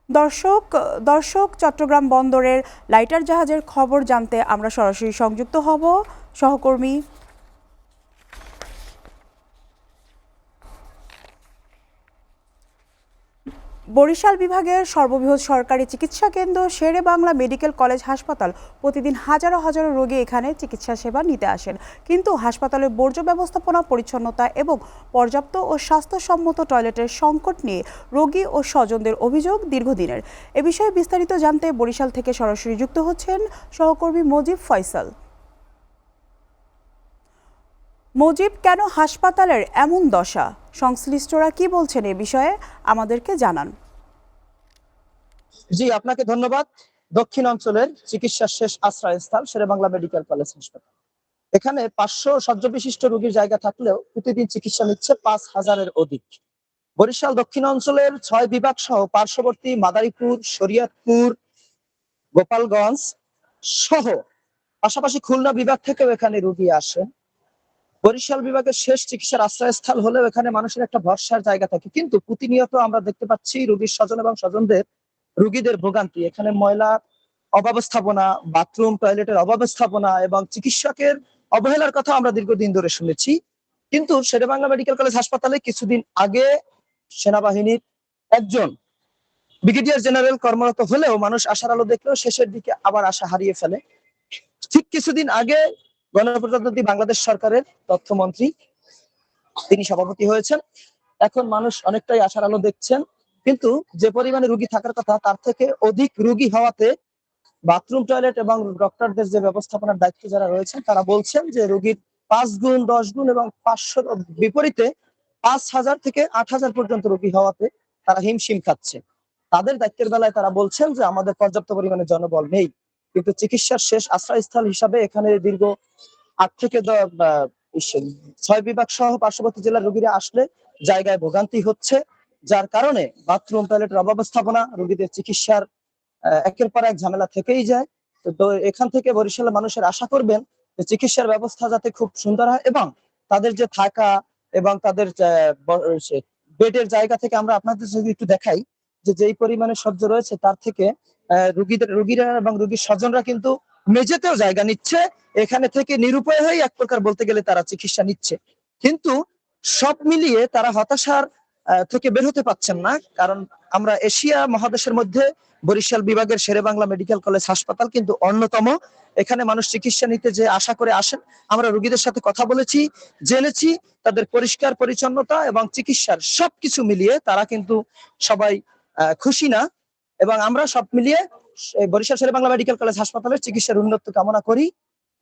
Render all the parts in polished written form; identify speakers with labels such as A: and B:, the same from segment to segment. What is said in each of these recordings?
A: দর্শক দর্শক চট্টগ্রাম বন্দরের লাইটার জাহাজের খবর জানতে আমরা সরাসরি সংযুক্ত হব সহকর্মী বরিশাল বিভাগের সর্ববৃহৎ সরকারি চিকিৎসা কেন্দ্র শেরে বাংলা মেডিকেল কলেজ হাসপাতাল প্রতিদিন হাজারো হাজারো রোগী এখানে চিকিৎসা সেবা নিতে আসেন, কিন্তু হাসপাতালের বর্জ্য ব্যবস্থাপনা, পরিচ্ছন্নতা এবং পর্যাপ্ত ও স্বাস্থ্যসম্মত টয়লেটের সংকট নিয়ে রোগী ও স্বজনদের অভিযোগ দীর্ঘদিনের। এ বিষয়ে বিস্তারিত জানতে বরিশাল থেকে সরাসরি যুক্ত হচ্ছেন সহকর্মী মজিব ফয়সাল। মজিব, কেন হাসপাতালের এমন দশা? সংশ্লিষ্টরা কি বলছেন এ বিষয়ে আমাদেরকে জানান।
B: জি, আপনাকে ধন্যবাদ। দক্ষিণ অঞ্চলের চিকিৎসার শেষ আশ্রয়স্থল শেরেবাংলা মেডিকেল কলেজ হাসপাতাল। এখানে 500 শয্যা বিশিষ্ট রোগীর জায়গা থাকলেও প্রতিদিন চিকিৎসা নিচ্ছে 5000-এর অধিক। বরিশাল দক্ষিণ অঞ্চলের 6 বিভাগ সহ পার্শ্ববর্তী মাদারীপুর, শরীয়তপুর, গোপালগঞ্জ সহ পাশাপাশি খুলনা বিভাগ থেকেও এখানে রোগী আসে। বরিশাল বিভাগের শেষ চিকিৎসার আশ্রয়স্থল হলেও এখানে মানুষের একটা ভরসার জায়গা থাকে, কিন্তু প্রতিনিয়ত আমরা দেখতে পাচ্ছি রোগীর স্বজন এবং স্বজনদের রোগীদের ভোগান্তি। এখানে ময়লা অব্যবস্থাপনা, বাথরুম টয়লেটের অব্যবস্থাপনা এবং চিকিৎসকের অবহেলার কথা আমরা দীর্ঘদিন ধরে শুনেছি। কিন্তু শেরেবাংলা মেডিকেল কলেজ হাসপাতালে কিছুদিন আগে সেনাবাহিনীর একজন ব্রিগেডিয়ার জেনারেল কর্মরত হলেও মানুষ আশার আলো দেখলেও শেষের দিকে আবার আশা হারিয়ে ফেলে। ঠিক কিছুদিন আগে গণপ্রজাতন্ত্রী বাংলাদেশ সরকারের তথ্যমন্ত্রী তিনি সভাপতি হয়েছেন। এখন মানুষ অনেকটাই আশার আলো দেখছেন, কিন্তু যে পরিমাণে রোগী থাকার কথা তার থেকে অধিক রোগী হওয়াতে বাথরুম টয়লেট এবং ডক্টরদের যে ব্যবস্থাপনার দায়িত্ব যারা রয়েছেন তারা বলছেন যে রোগীর 5 গুণ 10 গুণ এবং 500 বিপরীতে 5000 থেকে 8000 পর্যন্ত রোগী হওয়াতে তারা হিমশিম খাচ্ছে। তাদের দায়িত্বের বেলায় তারা বলছেন যে আমাদের পর্যাপ্ত পরিমাণে জনবল নেই, কিন্তু চিকিৎসার শেষ আশ্রয়স্থল হিসাবে এখানে দীর্ঘ 8 থেকে 6 বিভাগ সহ পার্শ্ববর্তী জেলার রোগীরা আসলে জায়গায় ভোগান্তি হচ্ছে, যার কারণে বাথরুম টয়লেটের অব্যবস্থাপনা, রোগীদের চিকিৎসার একের পর এক ঝামেলা থেকেই যায়। তো এখান থেকে বরিশালের মানুষের আশা করবেন যে চিকিৎসার ব্যবস্থা যাতে খুব সুন্দর হয় এবং তাদের যে থাকা এবং তাদের বেডের জায়গা থেকে আমরা আপনাদের যদি একটু দেখাই যে যেই পরিমাণে সহ্য রয়েছে তার থেকে রোগীরা এবং রোগীর স্বজনরা কিন্তু মেঝেতেও জায়গা নিচ্ছে। এখানে থেকে নিরুপায় হয়ে এক প্রকার বলতে গেলে তারা চিকিৎসা নিচ্ছে, কিন্তু সব মিলিয়ে তারা হতাশার থেকে বের হতে পারছেন না। কারণ আমরা এশিয়া মহাদেশের মধ্যে বরিশাল বিভাগের শেরেবাংলা মেডিকেল কলেজ হাসপাতাল কিন্তু অন্যতম। এখানে মানুষ চিকিৎসা নিতে যে আশা করে আসেন, আমরা রোগীদের সাথে কথা বলেছি, জেনেছি তাদের পরিষ্কার পরিচ্ছন্নতা এবং চিকিৎসার সবকিছু মিলিয়ে তারা কিন্তু সবাই খুশি না। এবং আমরা সব মিলিয়ে বরিশাল শেরেবাংলা মেডিকেল কলেজ হাসপাতালের চিকিৎসার উন্নত কামনা করি।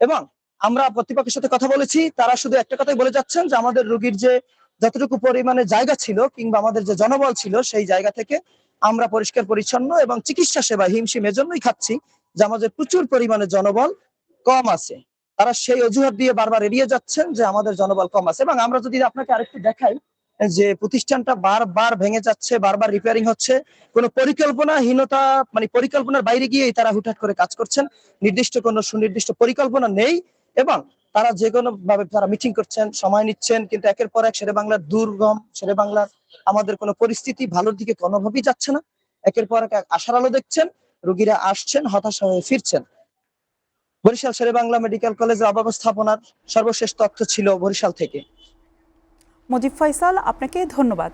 B: এবং আমরা কর্তৃপক্ষের সাথে কথা বলেছি, তারা শুধু একটা কথাই বলে যাচ্ছেন যে আমাদের রোগীর যে যতটুকু পরিমাণে জায়গা ছিল কিংবা আমাদের যে জনবল ছিল সেই জায়গা থেকে আমরা পরিষ্কার পরিচ্ছন্ন এবং চিকিৎসা সেবা হিমশিম এজন্যই খাচ্ছি যে আমাদের প্রচুর পরিমাণে জনবল কম আছে। তারা সেই অজুহাত দিয়ে বারবার এড়িয়ে যাচ্ছেন যে আমাদের জনবল কম আছে। এবং আমরা যদি আপনাকে আরেকটু দেখাই যে প্রতিষ্ঠানটা বারবার ভেঙে যাচ্ছে, বারবার রিপেয়ারিং হচ্ছে, কোনো পরিকল্পনাহীনতা মানে পরিকল্পনার বাইরে গিয়েই তারা হুটহাট করে কাজ করছেন। নির্দিষ্ট কোনো সুনির্দিষ্ট পরিকল্পনা নেই এবং তারা যে কোনো ভাবে তারা মিটিং করছেন, সময় নিচ্ছেন, কিন্তু একের পর এক শেরেবাংলার দুর্গম শেরেবাংলার আমাদের কোনো পরিস্থিতি ভালোর দিকে কোনোভাবেই যাচ্ছে না। একের পর এক আশার আলো দেখছেন, রোগীরা আসছেন, হতাশা হয়ে ফিরছেন। বরিশাল শেরেবাংলা মেডিকেল কলেজের অব্যবস্থাপনার সর্বশেষ তথ্য ছিল বরিশাল থেকে।
A: মজিব ফয়সাল, আপনাকে ধন্যবাদ।